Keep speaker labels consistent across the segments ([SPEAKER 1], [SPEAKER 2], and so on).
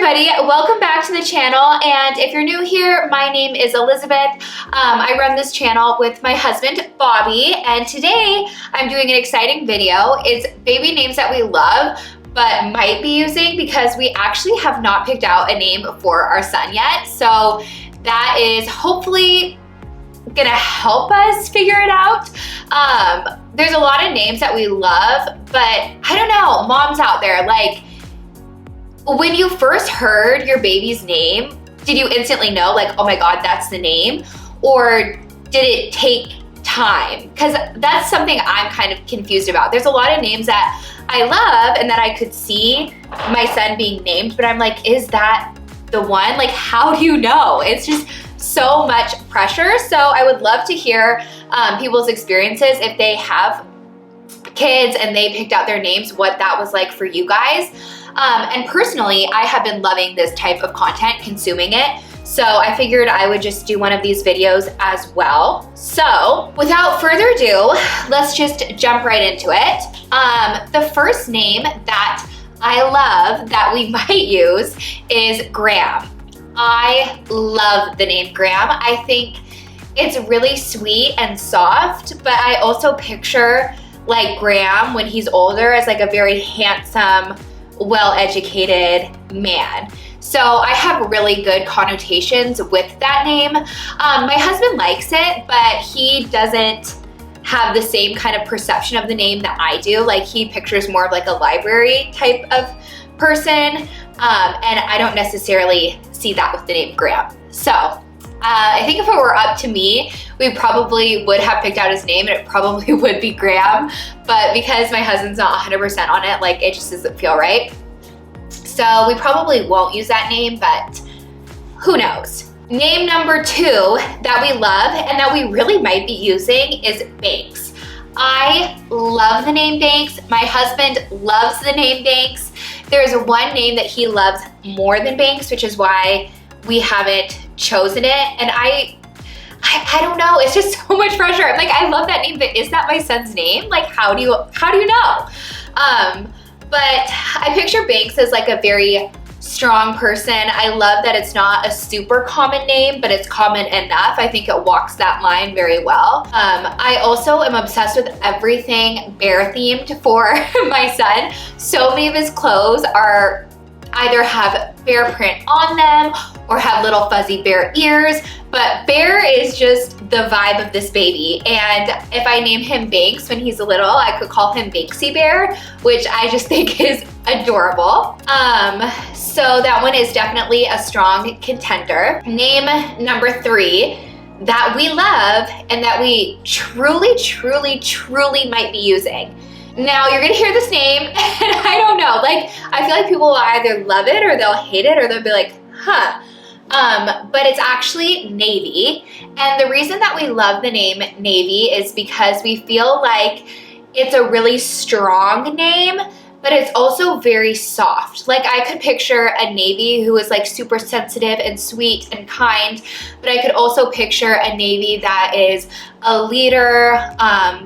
[SPEAKER 1] everybody, welcome back to the channel, and if you're new here, my name is Elizabeth. I run this channel with my husband Bobby, and today I'm doing an exciting video. It's baby names that we love but might be using because we actually have not picked out a name for our son yet, so that is hopefully gonna help us figure it out. There's a lot of names that we love, but I don't know, moms out there, like, when you first heard your baby's name, did you instantly know, like, oh my God, that's the name? Or did it take time? Because that's something I'm kind of confused about. There's a lot of names that I love and that I could see my son being named, but I'm like, is that the one? Like, how do you know? It's just so much pressure. So I would love to hear people's experiences if they have kids and they picked out their names, what that was like for you guys. And personally, I have been loving this type of content, consuming it. So I figured I would just do one of these videos as well. So without further ado, let's just jump right into it. The first name that I love that we might use is Graham. I love the name Graham. I think it's really sweet and soft, but I also picture like Graham when he's older as like a very handsome, well-educated man. So I have really good connotations with that name. My husband likes it, but he doesn't have the same kind of perception of the name that I do. Like, he pictures more of like a library type of person, and I don't necessarily see that with the name Graham. So I think if it were up to me, we probably would have picked out his name and it probably would be Graham, but because my husband's not 100% on it, like, it just doesn't feel right. So we probably won't use that name, but who knows? Name number 2 that we love and that we really might be using is Banks. I love the name Banks. My husband loves the name Banks. There's one name that he loves more than Banks, which is why we haven't chosen it. And I don't know, it's just so much pressure. I'm like, I love that name, but is that my son's name? Like, how do you know? But I picture Banks as like a very strong person. I love that it's not a super common name, but it's common enough. I think it walks that line very well. I also am obsessed with everything bear themed for my son. So many of his clothes are either have bear print on them or have little fuzzy bear ears, but bear is just the vibe of this baby. And if I name him Banks when he's little, I could call him Banksy Bear, which I just think is adorable. So that one is definitely a strong contender. Name number 3 that we love and that we truly might be using. Now, you're gonna hear this name, and I don't know, like, I feel like people will either love it or they'll hate it or they'll be like, huh. But it's actually Navy. And the reason that we love the name Navy is because we feel like it's a really strong name, but it's also very soft. Like, I could picture a Navy who is like super sensitive and sweet and kind, but I could also picture a Navy that is a leader,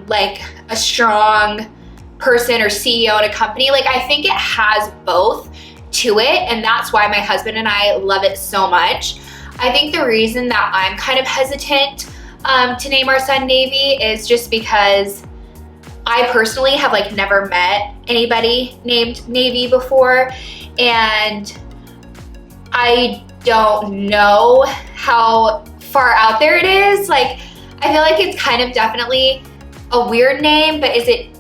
[SPEAKER 1] like a strong person or CEO in a company. Like, I think it has both to it, and that's why my husband and I love it so much. I think the reason that I'm kind of hesitant to name our son Navy is just because I personally have like never met anybody named Navy before, and I don't know how far out there it is. Like, I feel like it's kind of definitely a weird name, but is it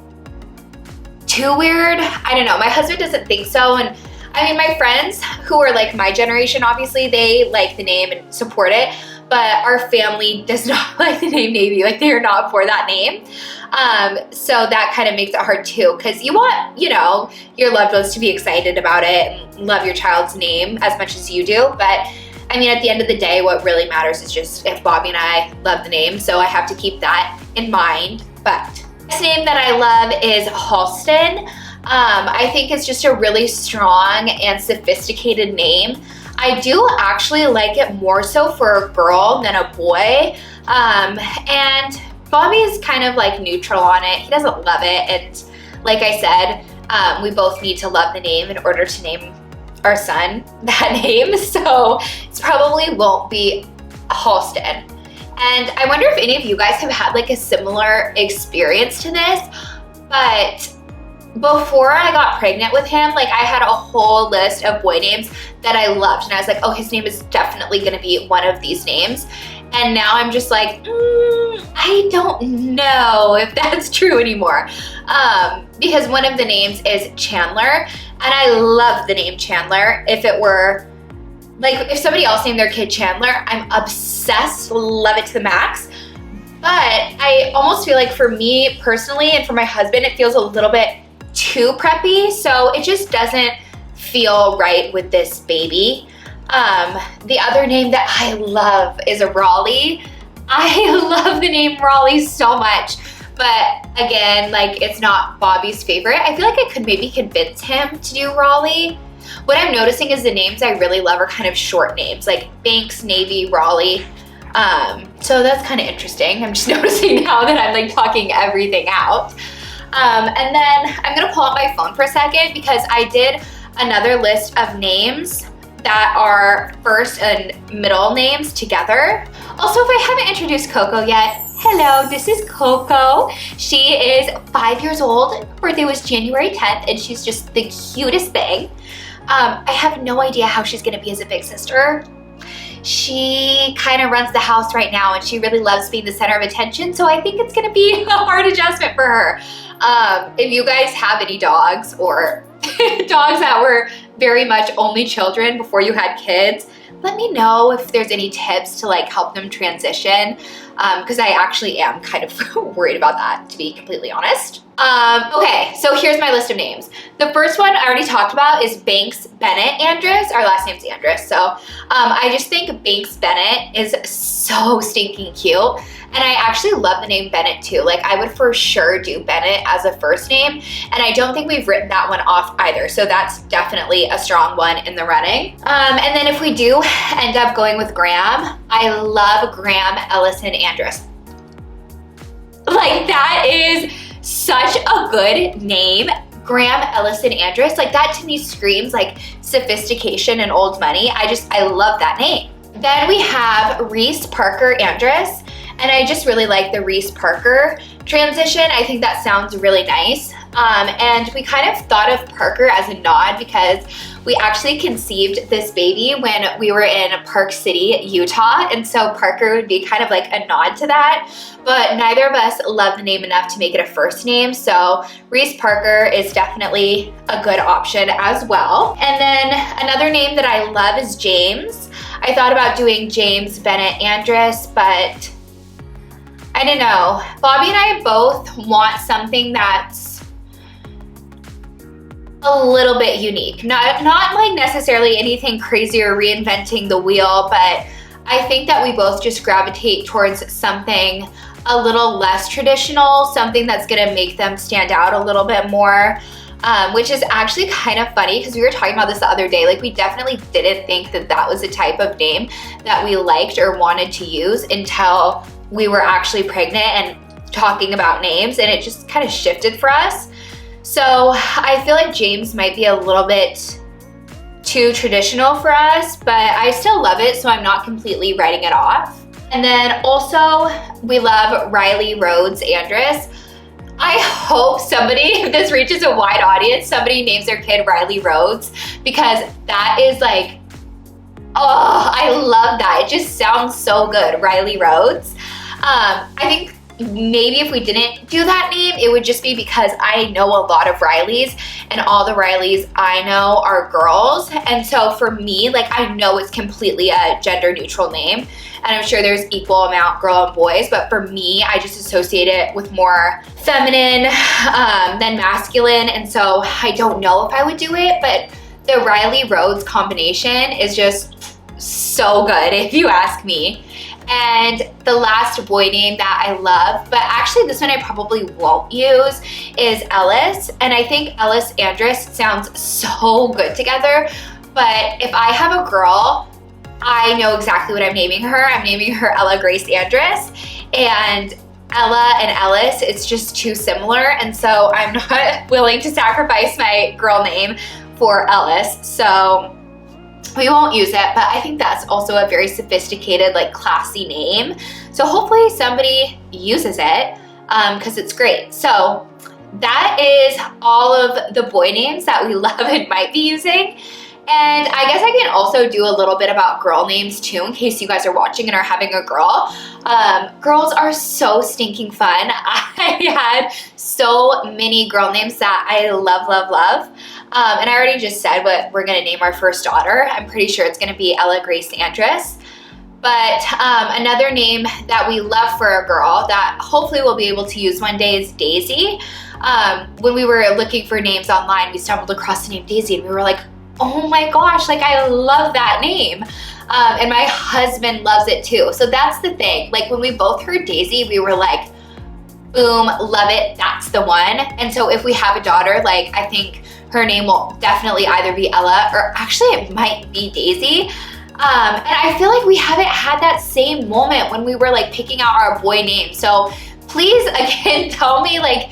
[SPEAKER 1] too weird? I don't know. My husband doesn't think so. And I mean, my friends who are like my generation, obviously they like the name and support it, but our family does not like the name Navy. Like, they are not for that name. So that kind of makes it hard too, because you want, you know, your loved ones to be excited about it and love your child's name as much as you do. But I mean, at the end of the day, what really matters is just if Bobby and I love the name. So I have to keep that in mind. But this name that I love is Halston. I think it's just a really strong and sophisticated name. I do actually like it more so for a girl than a boy. And Bobby is kind of like neutral on it. He doesn't love it. And like I said, we both need to love the name in order to name our son that name, so it probably won't be Halston. And I wonder if any of you guys have had like a similar experience to this, but before I got pregnant with him, like I had a whole list of boy names that I loved, and I was like, oh, his name is definitely gonna be one of these names. And now I'm just like, I don't know if that's true anymore. Because one of the names is Chandler, and I love the name Chandler. If it were, like, if somebody else named their kid Chandler, I'm obsessed, love it to the max. But I almost feel like for me personally and for my husband, it feels a little bit too preppy, so it just doesn't feel right with this baby. The other name that I love is Raleigh. I love the name Raleigh so much, but again, like it's not Bobby's favorite. I feel like I could maybe convince him to do Raleigh. What I'm noticing is the names I really love are kind of short names, like Banks, Navy, Raleigh. So that's kind of interesting. I'm just noticing now that I'm like talking everything out. And then I'm gonna pull out my phone for a second because I did another list of names that are first and middle names together. Also, if I haven't introduced Coco yet, hello, this is Coco. She is 5 years old. Her birthday was January 10th, and she's just the cutest thing. I have no idea how she's gonna be as a big sister. She kind of runs the house right now, and she really loves being the center of attention, so I think it's gonna be a hard adjustment for her. If you guys have any dogs or dogs that were very much only children before you had kids, let me know if there's any tips to like help them transition, because I actually am kind of worried about that, to be completely honest. Okay, so here's my list of names. The first one I already talked about is Banks Bennett Andrus. Our last name's Andrus, so I just think Banks Bennett is so stinking cute. And I actually love the name Bennett too. Like I would for sure do Bennett as a first name. And I don't think we've written that one off either. So that's definitely a strong one in the running. And then if we do end up going with Graham, I love Graham Ellison Andrus. Like that is such a good name. Graham Ellison Andrus, like that to me screams like sophistication and old money. I love that name. Then we have Reese Parker Andrus. And I just really like the Reese Parker transition. I think that sounds really nice. And we kind of thought of Parker as a nod because we actually conceived this baby when we were in Park City, Utah. And so Parker would be kind of like a nod to that. But neither of us love the name enough to make it a first name. So Reese Parker is definitely a good option as well. And then another name that I love is James. I thought about doing James Bennett Andrus, but I don't know. Bobby and I both want something that's a little bit unique. Not like necessarily anything crazy or reinventing the wheel, but I think that we both just gravitate towards something a little less traditional, something that's gonna make them stand out a little bit more. Which is actually kind of funny because we were talking about this the other day. Like we definitely didn't think that that was a type of name that we liked or wanted to use until we were actually pregnant and talking about names, and it just kind of shifted for us. So I feel like James might be a little bit too traditional for us, but I still love it, so I'm not completely writing it off. And then also we love Riley Rhodes Andrus. I hope somebody, if this reaches a wide audience, somebody names their kid Riley Rhodes, because that is like, oh, I love that. It just sounds so good, Riley Rhodes. I think maybe if we didn't do that name, it would just be because I know a lot of Rileys, and all the Rileys I know are girls. And so for me, like I know it's completely a gender neutral name, and I'm sure there's equal amount girl and boys, but for me, I just associate it with more feminine than masculine. And so I don't know if I would do it, but the Riley Rhodes combination is just so good if you ask me. And the last boy name that I love, but actually this one I probably won't use, is Ellis. And I think Ellis Andrus sounds so good together. But if I have a girl, I know exactly what I'm naming her. I'm naming her Ella Grace Andrus. And Ella and Ellis, it's just too similar. And so I'm not willing to sacrifice my girl name for Ellis. So We won't use it, but I think that's also a very sophisticated, like classy name. So hopefully somebody uses it because it's great. So that is all of the boy names that we love and might be using. And I guess I can also do a little bit about girl names too, in case you guys are watching and are having a girl. Girls are so stinking fun. I had so many girl names that I love, love, love. And I already just said what we're gonna name our first daughter. I'm pretty sure it's gonna be Ella Grace Andress. But another name that we love for a girl that hopefully we'll be able to use one day is Daisy. When we were looking for names online, we stumbled across the name Daisy and we were like, oh my gosh, like I love that name. And my husband loves it too. So that's the thing. Like when we both heard Daisy, we were like, boom, love it, that's the one. And so if we have a daughter, like I think her name will definitely either be Ella or actually it might be Daisy. And I feel like we haven't had that same moment when we were like picking out our boy name. So please again, tell me, like,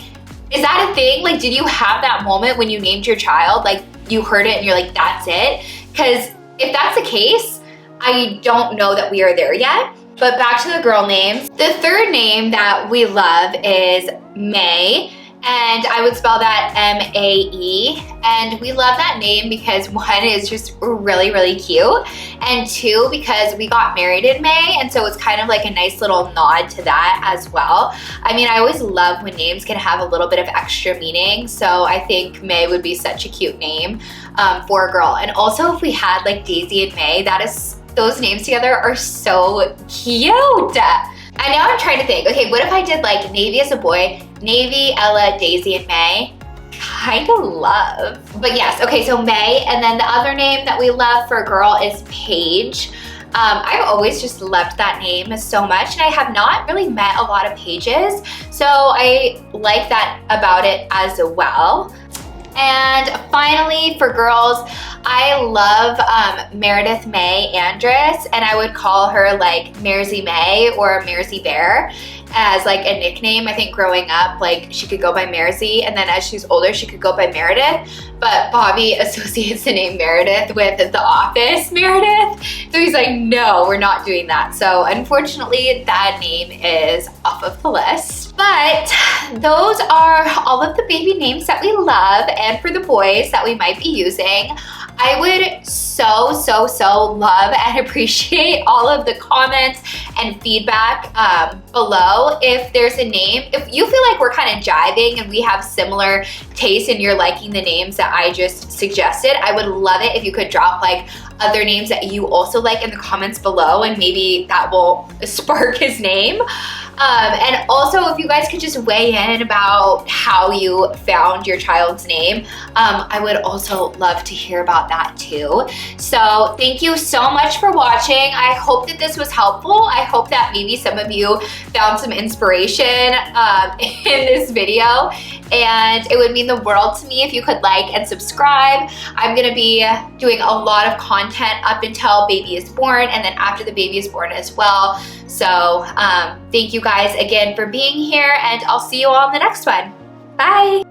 [SPEAKER 1] is that a thing? Like, did you have that moment when you named your child? Like you heard it and you're like, that's it? Because if that's the case, I don't know that we are there yet. But back to the girl names. The third name that we love is May. And I would spell that M-A-E. And we love that name because one, is just really, really cute. And two, because we got married in May. And so it's kind of like a nice little nod to that as well. I mean, I always love when names can have a little bit of extra meaning. So I think May would be such a cute name for a girl. And also if we had like Daisy and May, those names together are so cute. And now I'm trying to think, okay, what if I did like Navy as a boy, Navy, Ella, Daisy, and May? Kind of love. But yes, okay, so May, and then the other name that we love for a girl is Paige. I've always just loved that name so much, and I have not really met a lot of Paiges, so I like that about it as well. And finally, for girls, I love Meredith May Andress, and I would call her like Mersey May or Mersey Bear as like a nickname. I think growing up, like she could go by Mersey, and then as she's older, she could go by Meredith. But Bobby associates the name Meredith with The Office Meredith. So he's like, no, we're not doing that. So unfortunately, that name is off of the list. But those are all of the baby names that we love, and for the boys that we might be using. I would so love and appreciate all of the comments and feedback below. If there's a name, if you feel like we're kind of jiving and we have similar tastes and you're liking the names that I just suggested, I would love it if you could drop like other names that you also like in the comments below, and maybe that will spark his name. And also, if you guys could just weigh in about how you found your child's name, I would also love to hear about that too. So thank you so much for watching. I hope that this was helpful. I hope that maybe some of you found some inspiration in this video. And it would mean the world to me if you could like and subscribe. I'm gonna be doing a lot of content up until baby is born, and then after the baby is born as well. So thank you guys again for being here, and I'll see you all in the next one. Bye.